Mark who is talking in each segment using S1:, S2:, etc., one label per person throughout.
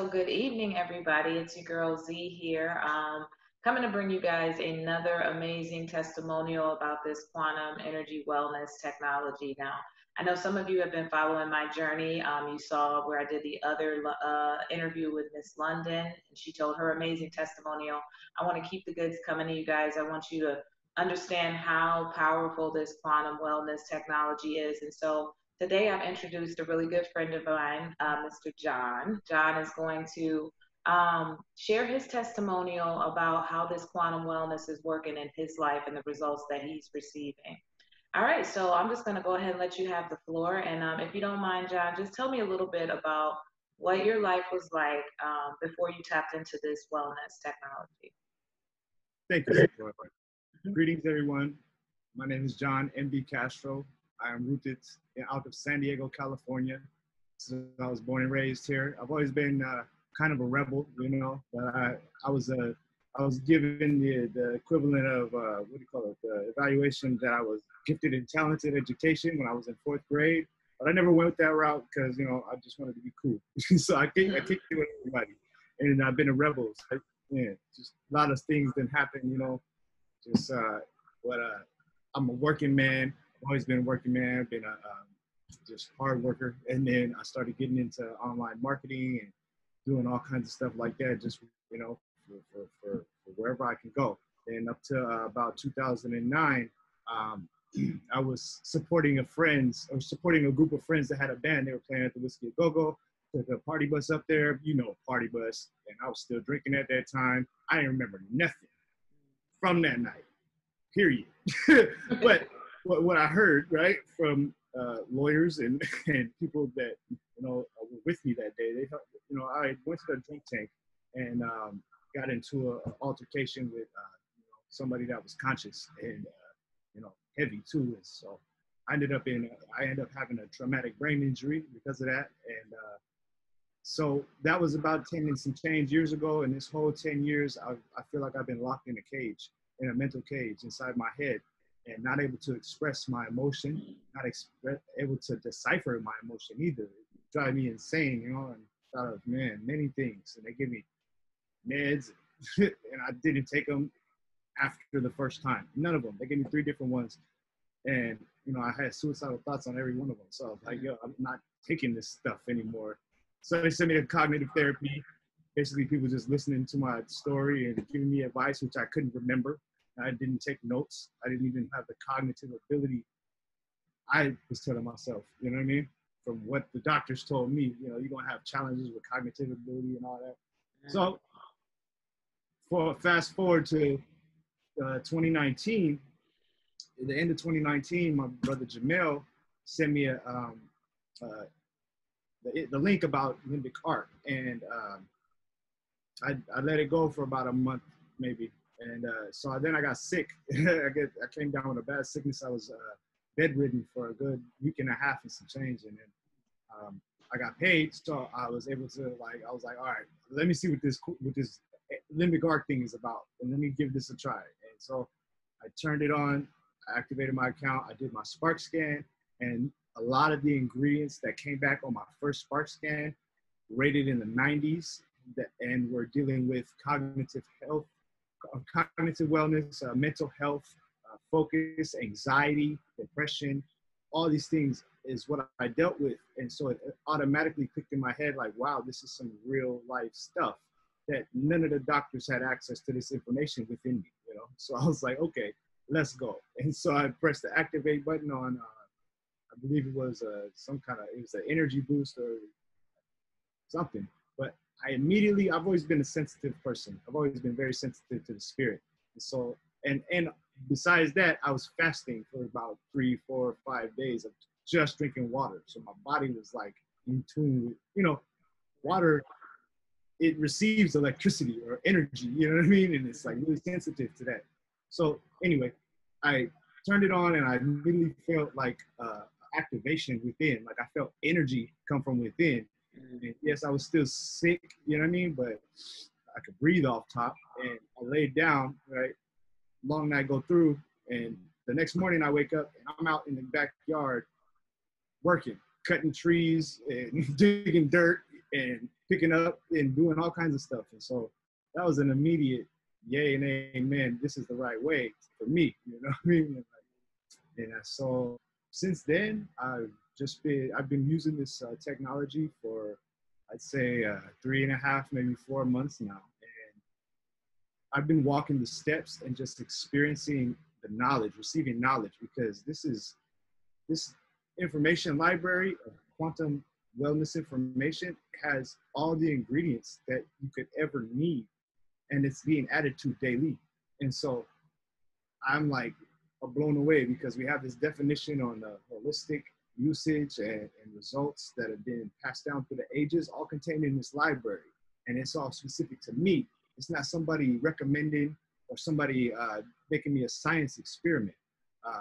S1: so good evening, everybody. It's your girl Z here, coming to bring you guys another amazing testimonial about this quantum energy wellness technology. Now, I know some of you have been following my journey. You saw where I did the other interview with Miss London, and she told her amazing testimonial. I want to keep the goods coming to you guys. I want you to understand how powerful this quantum wellness technology is. And so today I've introduced a really good friend of mine, Mr. John. John is going to share his testimonial about how this quantum wellness is working in his life and the results that he's receiving. All right, so I'm just going to go ahead and let you have the floor. And if you don't mind, John, just tell me a little bit about what your life was like before you tapped into this wellness technology.
S2: Thank you, Ziporah. Greetings, everyone. My name is John M.B. Castro. I am rooted out of San Diego, California. So I was born and raised here. I've always been kind of a rebel, you know. But I was given the equivalent of the evaluation that I was gifted and talented education when I was in 4th grade. But I never went that route because I just wanted to be cool. So I kicked it with everybody, and I've been a rebel. So, yeah, just a lot of things didn't happen, Just I'm a working man. I've always been a working man. I've been a just hard worker. And then I started getting into online marketing and doing all kinds of stuff like that, just, for wherever I can go. And up to about 2009, I was supporting a group of friends that had a band. They were playing at the Whiskey A Go-Go. Took a party bus up there, party bus. And I was still drinking at that time. I didn't remember nothing from that night, period. But what I heard, right, from lawyers and people that, were with me that day, they thought, I went to the drink tank and got into an altercation with, somebody that was conscious and, heavy too. And so I ended up having a traumatic brain injury because of that. And so that was about 10 and some change years ago. And this whole 10 years, I feel like I've been locked in a cage, in a mental cage inside my head, and not able to express my emotion, not able to decipher my emotion either. It drive me insane, and thought of, many things. And they give me meds, and I didn't take them after the first time. None of them. They gave me 3 different ones. And, I had suicidal thoughts on every one of them. So I was like, yo, I'm not taking this stuff anymore. So they sent me to cognitive therapy. Basically, people just listening to my story and giving me advice, which I couldn't remember. I didn't take notes. I didn't even have the cognitive ability. I was telling myself, you know what I mean? From what the doctors told me, you're going to have challenges with cognitive ability and all that. So fast forward to 2019, at the end of 2019, my brother Jamel sent me the link about limbic art. And I let it go for about a month, maybe. And so then I got sick. I came down with a bad sickness. I was bedridden for a good week and a half and some change. And then I got paid. So I was able to, I was like, all right, let me see what this limbic art thing is about. And let me give this a try. And so I turned it on. I activated my account. I did my Spark scan. And a lot of the ingredients that came back on my first Spark scan rated in the 90s. And we're dealing with cognitive health, cognitive wellness, mental health, focus, anxiety, depression, all these things is what I dealt with. And so it automatically clicked in my head like, wow, this is some real life stuff that none of the doctors had access to this information within me, So I was like, okay, let's go. And so I pressed the activate button on, I believe it was it was an energy boost or something. But I've always been a sensitive person. I've always been very sensitive to the spirit. And so, and besides that, I was fasting for about 3, 4, 5 days of just drinking water. So my body was like in tune with, water, it receives electricity or energy, you know what I mean? And it's like really sensitive to that. So anyway, I turned it on and I immediately felt like activation within, like I felt energy come from within. And yes, I was still sick, you know what I mean? But I could breathe off top, and I laid down, right? Long night go through, and the next morning I wake up and I'm out in the backyard working, cutting trees and digging dirt and picking up and doing all kinds of stuff. And so that was an immediate yay and amen. This is the right way for me. You know what I mean? And so since then, I've been using this technology for, I'd say 3.5, maybe 4 months now. And I've been walking the steps and just experiencing the knowledge, receiving knowledge, because this information library of quantum wellness information has all the ingredients that you could ever need, and it's being added to daily. And so I'm like blown away, because we have this definition on the holistic usage and results that have been passed down through the ages, all contained in this library. And it's all specific to me. It's not somebody recommending or somebody making me a science experiment.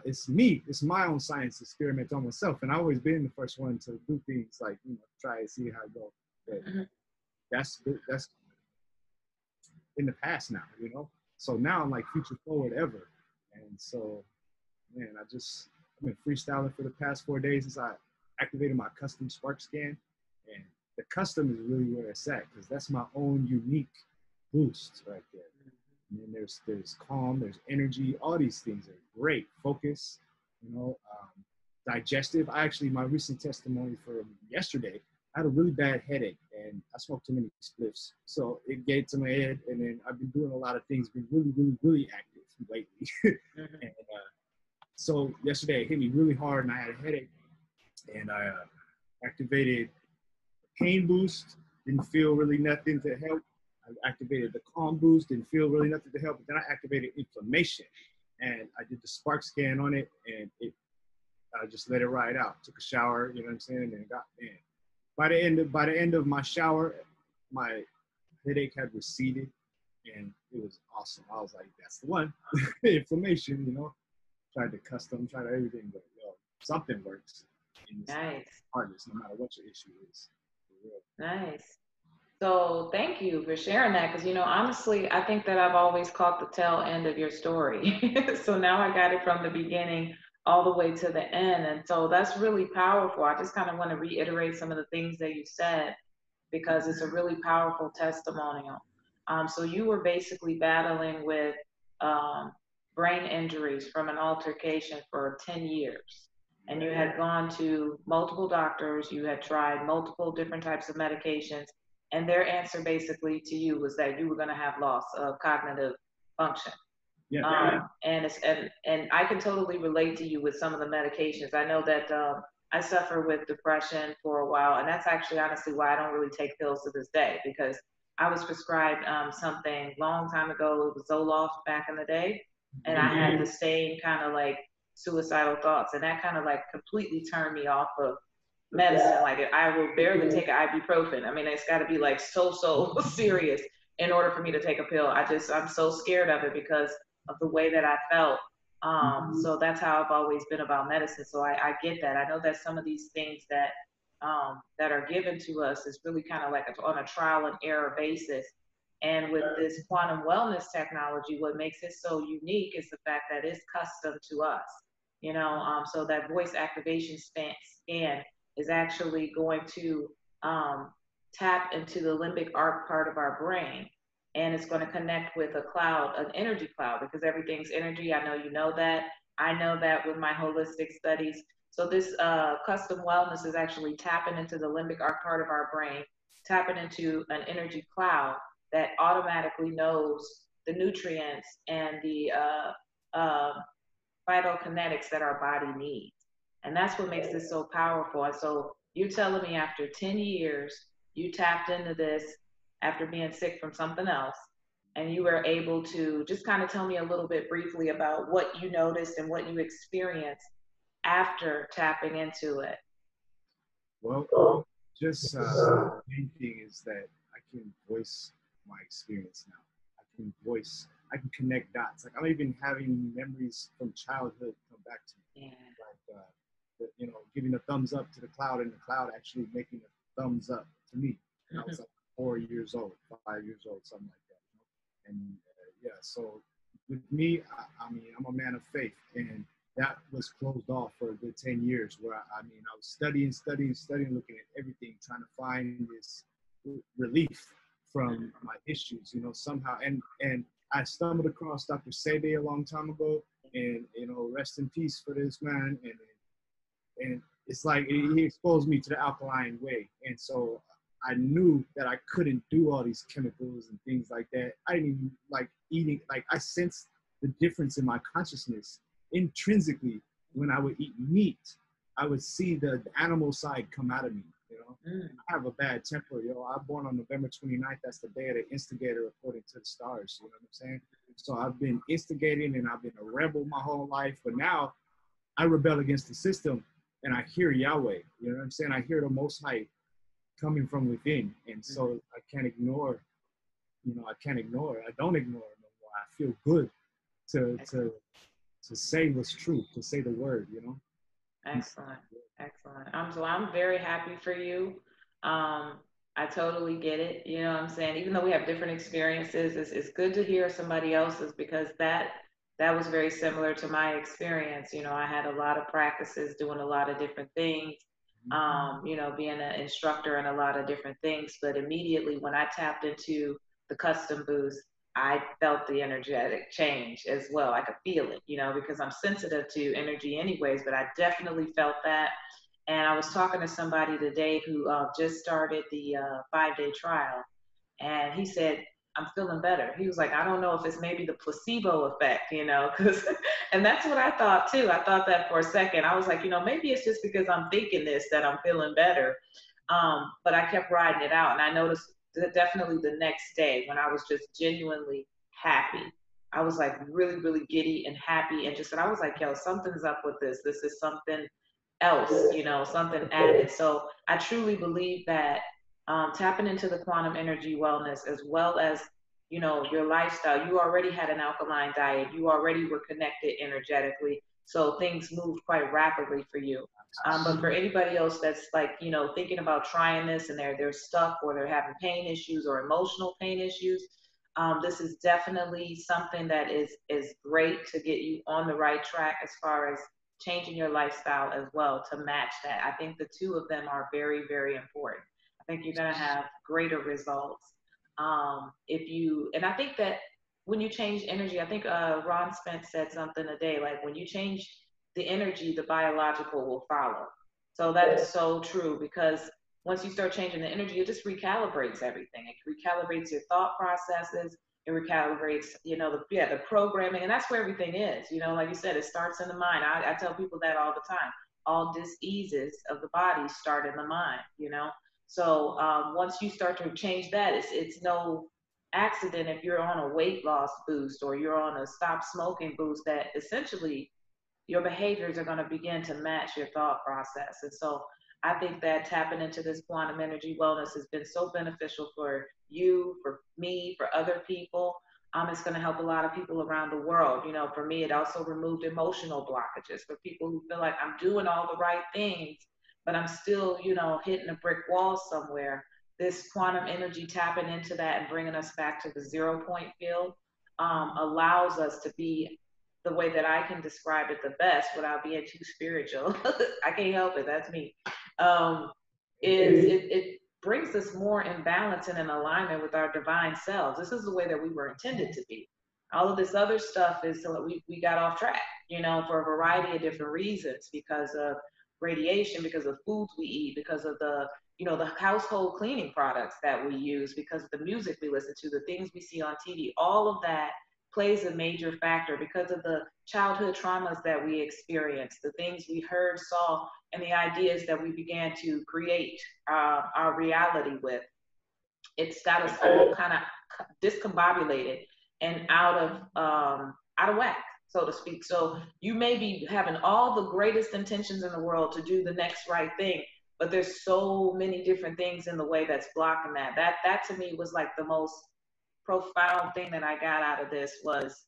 S2: It's me. It's my own science experiment on myself. And I've always been the first one to do things like, try and see how it goes. But that's in the past now, So now I'm like future forward ever. And so, man, I've been freestyling for the past 4 days since I activated my custom spark scan. And the custom is really where it's at, because that's my own unique boost right there. And then there's calm, there's energy, all these things are great. Focus, digestive. My recent testimony from yesterday, I had a really bad headache and I smoked too many spliffs. So it gave to my head, and then I've been doing a lot of things, been really, really, really active lately. And so yesterday it hit me really hard and I had a headache, and I activated pain boost, didn't feel really nothing to help. I activated the calm boost, didn't feel really nothing to help, but then I activated inflammation, and I did the spark scan on it, and I just let it ride out. Took a shower, you know what I'm saying, and by the end of my shower, my headache had receded, and it was awesome. I was like, that's the one. Inflammation, tried everything, but something works in this hardness, no matter what your issue is.
S1: Nice. So thank you for sharing that, because honestly, I think that I've always caught the tail end of your story. So now I got it from the beginning all the way to the end, and so that's really powerful. I just kind of want to reiterate some of the things that you said, because it's a really powerful testimonial. So you were basically battling with brain injuries from an altercation for 10 years. And you had gone to multiple doctors, you had tried multiple different types of medications, and their answer basically to you was that you were going to have loss of cognitive function.
S2: Yeah.
S1: And I can totally relate to you with some of the medications. I know that I suffer with depression for a while, and that's actually honestly why I don't really take pills to this day, because I was prescribed something long time ago. It was Zoloft back in the day, and I had the same kind of like suicidal thoughts, and that kind of like completely turned me off of medicine. Like I will barely take an ibuprofen. I mean, it's got to be like so serious in order for me to take a pill. I'm so scared of it because of the way that I felt. So that's how I've always been about medicine. So I get that. I know that some of these things that are given to us is really kind of like on a trial and error basis. And with this quantum wellness technology, what makes it so unique is the fact that it's custom to us. So that voice activation scan is actually going to tap into the limbic arc part of our brain, and it's going to connect with a cloud, an energy cloud, because everything's energy. I know you know that. I know that with my holistic studies. So this custom wellness is actually tapping into the limbic arc part of our brain, tapping into an energy cloud that automatically knows the nutrients and the phytokinetics that our body needs. And that's what makes this so powerful. And so you're telling me after 10 years, you tapped into this after being sick from something else, and you were able to just kind of tell me a little bit briefly about what you noticed and what you experienced after tapping into it.
S2: Well, just the main thing is that I can voice my experience now. I can connect dots. Like I'm even having memories from childhood come back to me. Yeah. Like, giving a thumbs up to the cloud, and the cloud actually making a thumbs up to me. And I was like 4 years old, 5 years old, something like that. And so with me, I mean, I'm a man of faith, and that was closed off for a good 10 years where I was studying, looking at everything, trying to find this relief from my issues, you know, somehow. And I stumbled across Dr. Sebe a long time ago, and you know, rest in peace for this man. And it's like he exposed me to the alkaline way, and so I knew that I couldn't do all these chemicals and things like that. I didn't even like eating. Like I sensed the difference in my consciousness intrinsically when I would eat meat. I would see the animal side come out of me. You know, I have a bad temper, yo. I was born on November 29th. That's the day of the instigator, according to the stars. You know what I'm saying? So I've been instigating and I've been a rebel my whole life. But now I rebel against the system and I hear Yahweh. You know what I'm saying? I hear the Most High coming from within. And so I can't ignore, you know, I can't ignore it. I don't ignore it no more. I feel good to say what's true, to say the word, you know?
S1: Excellent. Excellent. So I'm very happy for you. I totally get it. You know what I'm saying? Even though we have different experiences, it's good to hear somebody else's, because that was very similar to my experience. You know, I had a lot of practices doing a lot of different things, you know, being an instructor in a lot of different things. But immediately when I tapped into the custom boost, I felt the energetic change as well. I could feel it, you know, because I'm sensitive to energy anyways, but I definitely felt that. And I was talking to somebody today who just started the 5-day trial, and he said, I'm feeling better. He was like, I don't know if it's maybe the placebo effect, you know, because, and that's what I thought too. I thought that for a second. I was like, you know, maybe it's just because I'm thinking this that I'm feeling better. But I kept riding it out, and I noticed definitely the next day when I was just genuinely happy. I was like really, really giddy and happy, and just, and I was like, yo, something's up with this. This is something else, you know, something added. So I truly believe that tapping into the quantum energy wellness, as well as, you know, your lifestyle, you already had an alkaline diet, you already were connected energetically, so things moved quite rapidly for you. But for anybody else that's like, you know, thinking about trying this and they're stuck, or they're having pain issues or emotional pain issues, this is definitely something that is great to get you on the right track as far as changing your lifestyle as well to match that. I think the two of them are very, very important. I think you're going to have greater results if you, and I think that when you change energy, I think Ron Spence said something today, like when you change the energy, the biological will follow. So that is so true, because once you start changing the energy, it just recalibrates everything. It recalibrates your thought processes. It recalibrates, you know, the programming, and that's where everything is. You know, like you said, it starts in the mind. I tell people that all the time. All diseases of the body start in the mind. You know, so once you start to change that, it's no accident if you're on a weight loss boost or you're on a stop smoking boost, that essentially your behaviors are going to begin to match your thought process. And so I think that tapping into this quantum energy wellness has been so beneficial for you, for me, for other people. It's going to help a lot of people around the world. You know, for me, it also removed emotional blockages for people who feel like I'm doing all the right things, but I'm still, you know, hitting a brick wall somewhere. This quantum energy tapping into that and bringing us back to the 0 point field allows us to be the way that I can describe it the best without being too spiritual. I can't help it. That's me. It brings us more in balance and in alignment with our divine selves. This is the way that we were intended to be. All of this other stuff is so we got off track, you know, for a variety of different reasons, because of radiation, because of foods we eat, because of the, you know, the household cleaning products that we use, because of the music we listen to, the things we see on TV. All of that plays a major factor because of the childhood traumas that we experienced, the things we heard, saw, and the ideas that we began to create our reality with. It's got us all kind of discombobulated and out of whack, so to speak. So you may be having all the greatest intentions in the world to do the next right thing, but there's so many different things in the way that's blocking that. That to me was like the most profound thing that I got out of this. Was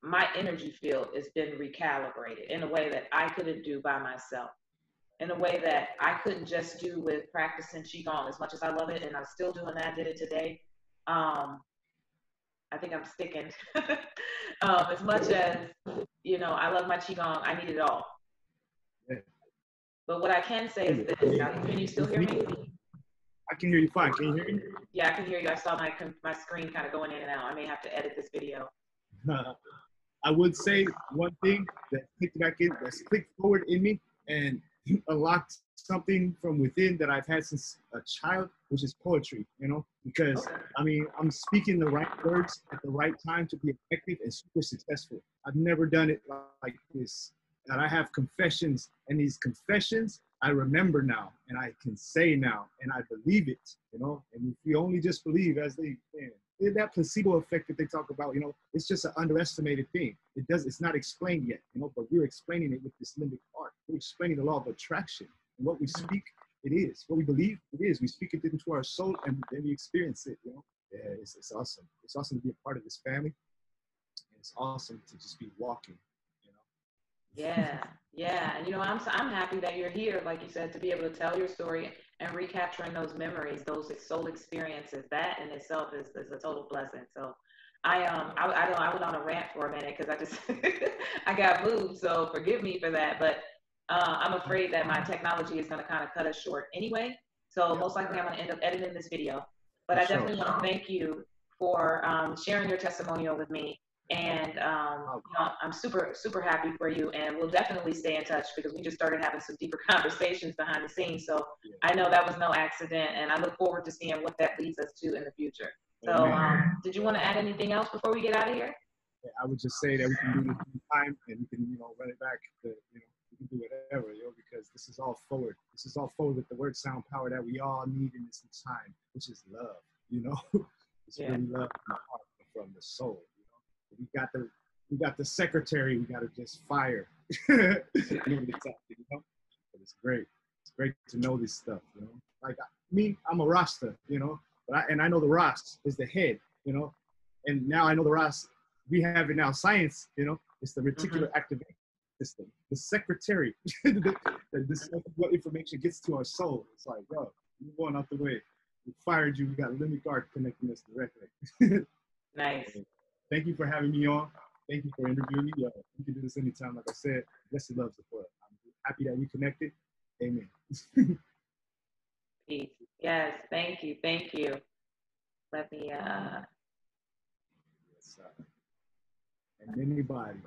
S1: my energy field has been recalibrated in a way that I couldn't do by myself, in a way that I couldn't just do with practicing Qigong. As much as I love it and I'm still doing that, did it today. I think I'm sticking. As much as, you know, I love my Qigong, I need it all. But what I can say is this. Can you still hear me?
S2: I can hear you fine. Can you hear me?
S1: Yeah, I can hear you. I saw my screen kind of going in and out. I may have to edit this video.
S2: I would say one thing that clicked back in, that's clicked forward in me and unlocked something from within that I've had since a child, which is poetry, you know, because
S1: Okay.
S2: I mean, I'm speaking the right words at the right time to be effective and super successful. I've never done it like this. And I have confessions, and these confessions I remember now, and I can say now, and I believe it, you know. And if you only just believe, as they, man, that placebo effect that they talk about, you know, it's just an underestimated thing. It's not explained yet, you know, but we're explaining it with this limbic art. We're explaining the law of attraction. And what we speak, it is. What we believe, it is. We speak it into our soul, and then we experience it, you know. Yeah, it's awesome. It's awesome to be a part of this family. And it's awesome to just be walking, you know.
S1: Yeah, yeah. And I'm happy that you're here, like you said, to be able to tell your story and recapturing those memories, those soul experiences. That in itself is a total blessing. So I went on a rant for a minute because I just I got moved. So forgive me for that. But I'm afraid that my technology is going to kind of cut us short anyway. So
S2: Yeah,
S1: most likely I'm going to end up editing this video. But
S2: for
S1: I
S2: sure.
S1: definitely want to thank you for sharing your testimonial with me. And I'm super, super happy for you. And we'll definitely stay in touch because we just started having some deeper conversations behind the scenes. So
S2: Yeah.
S1: I know that was no accident. And I look forward to seeing what that leads us to in the future. So did you want to add anything else before we get out of here?
S2: I would just say that we can do this in time, and we can, you know, run it back to, you know, we can do whatever, you know, because this is all forward. This is all forward with the word sound power that we all need in this time, which is love, you know. It's
S1: Yeah.
S2: really love from the heart, from the soul, you know. We got the secretary, we got to just fire in order to talk, you know. But it's great. It's great to know this stuff, you know. Like I'm a Rasta, you know, but I know the Ras is the head, you know, and now I know the Ras. We have it now, science, you know, it's the reticular activation system, the secretary, this what information gets to our soul. It's like, bro, you're going out the way. We fired you. We got limbic art connecting us directly.
S1: Nice.
S2: Thank you for having me on. Thank you for interviewing me. You can do this anytime. Like I said, blessed love, support. I'm happy that we connected. Amen.
S1: Peace. Yes. Thank you. Thank you. Let me
S2: Yes, and anybody.